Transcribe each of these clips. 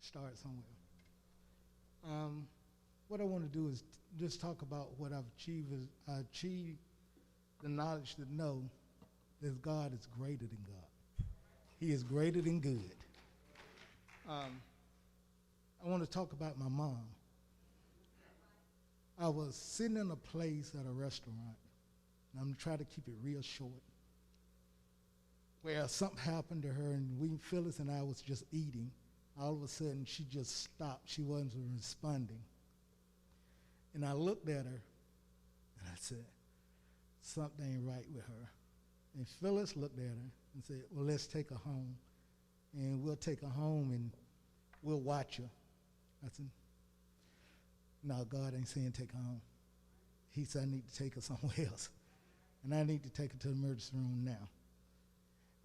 start somewhere. What I want to do is just talk about what I've achieved. I achieved the knowledge to know that God is greater than God. He is greater than good. I want to talk about my mom. I was sitting in a place at a restaurant, and I'm trying to keep it real short, where something happened to her, and Phyllis and I was just eating. All of a sudden, she just stopped. She wasn't responding. And I looked at her, and I said, something ain't right with her. And Phyllis looked at her and said, well, let's take her home. And we'll take her home, and we'll watch her. I said, no, God ain't saying take her home. He said, I need to take her somewhere else. And I need to take her to the emergency room now.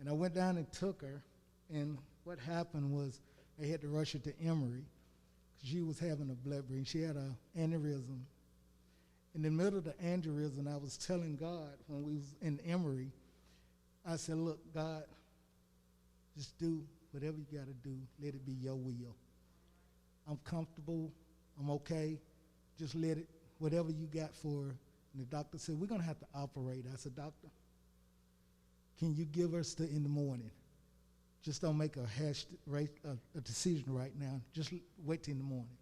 And I went down and took her, and what happened was they had to rush her to Emory because she was having a blood bleeding. She had an aneurysm. In the middle of the aneurysm, I was telling God when we was in Emory, I said, look, God, just do whatever you got to do. Let it be your will. I'm comfortable. I'm okay. Just let it, whatever you got for her. And the doctor said, we're going to have to operate. I said, doctor, can you give us the in the morning? Just don't make a decision right now. Just wait till in the morning.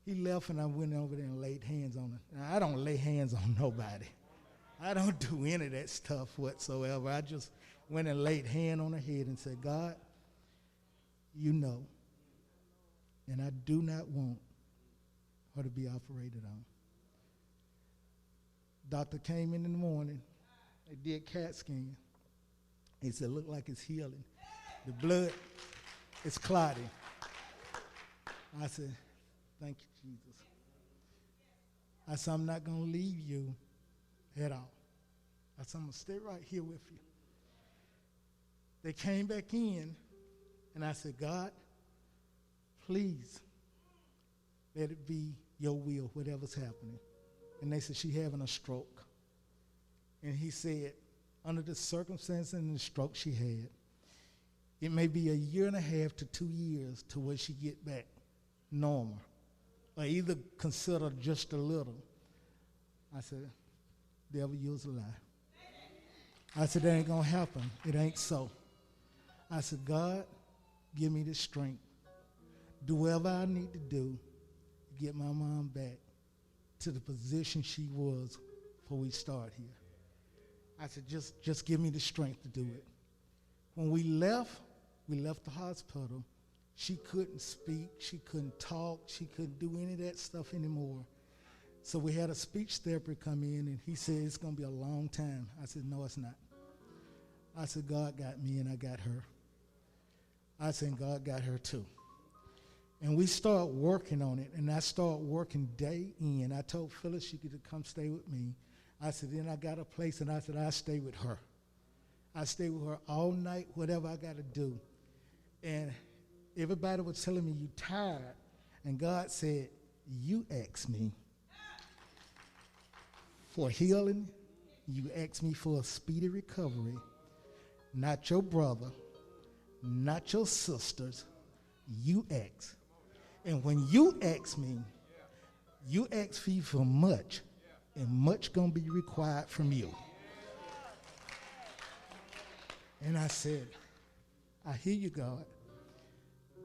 He left, and I went over there and laid hands on her. Now, I don't lay hands on nobody. I don't do any of that stuff whatsoever. I just went and laid hand on her head and said, God, you know, and I do not want her to be operated on. Doctor came in the morning. They did CAT scan. He said, look like it's healing. The blood is clotting. I said, thank you, Jesus. I said, I'm not going to leave you at all. I said, I'm going to stay right here with you. They came back in, and I said, God, please let it be your will, whatever's happening. And they said, she's having a stroke. And he said, under the circumstances and the stroke she had, it may be 1.5 years to 2 years to where she get back normal, or either consider just a little. I said, devil, you was a lie. I said, that ain't going to happen. It ain't so. I said, God, give me the strength. Do whatever I need to do to get my mom back to the position she was before we start here. I said, just give me the strength to do it. When we left the hospital. She couldn't speak. She couldn't talk. She couldn't do any of that stuff anymore. So we had a speech therapist come in, and he said, it's going to be a long time. I said, no, it's not. I said, God got me, and I got her. I said, God got her too. And we started working on it, and I started working day in. I told Phyllis she could come stay with me. I said, then I got a place, and I said, I'll stay with her. I stayed with her all night, whatever I got to do. And everybody was telling me, you tired. And God said, you asked me for healing. You asked me for a speedy recovery. Not your brother, not your sisters. You asked. And when you ask me, you ask me for much, and much going to be required from you. And I said, I hear you, God.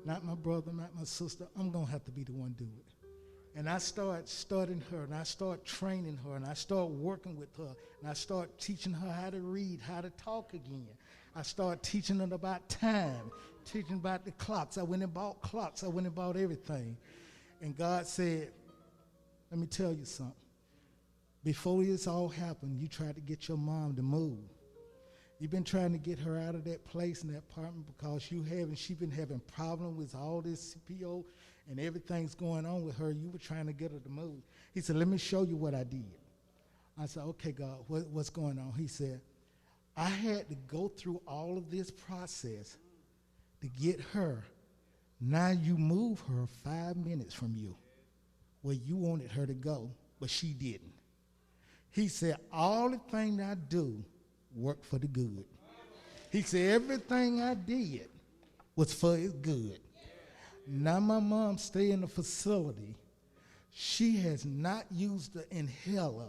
Not my brother, not my sister. I'm going to have to be the one to do it. And I started studying her, and I started training her, and I started working with her, and I started teaching her how to read, how to talk again. I started teaching her about time, teaching about the clocks. I went and bought clocks. I went and bought everything. And God said, let me tell you something. Before this all happened, you tried to get your mom to move. You've been trying to get her out of that place in that apartment because she's been having problems with all this CPO and everything's going on with her. You were trying to get her to move. He said, let me show you what I did. I said, okay, God, what's going on? He said, I had to go through all of this process to get her. Now you move her 5 minutes from you where you wanted her to go, but she didn't. He said, all the thing I do work for the good. He said, everything I did was for his good. Now my mom stay in the facility. She has not used the inhaler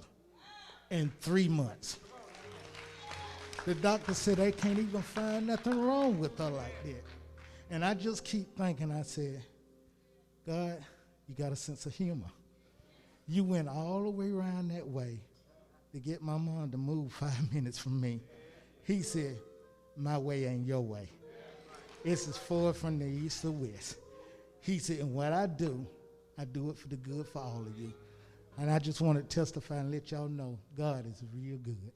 in 3 months. The doctor said they can't even find nothing wrong with her like that. And I just keep thinking, I said, God, you got a sense of humor. You went all the way around that way to get my mom to move 5 minutes from me. He said, my way ain't your way. It's as far from the east to west. He said, and what I do it for the good for all of you. And I just want to testify and let y'all know God is real good.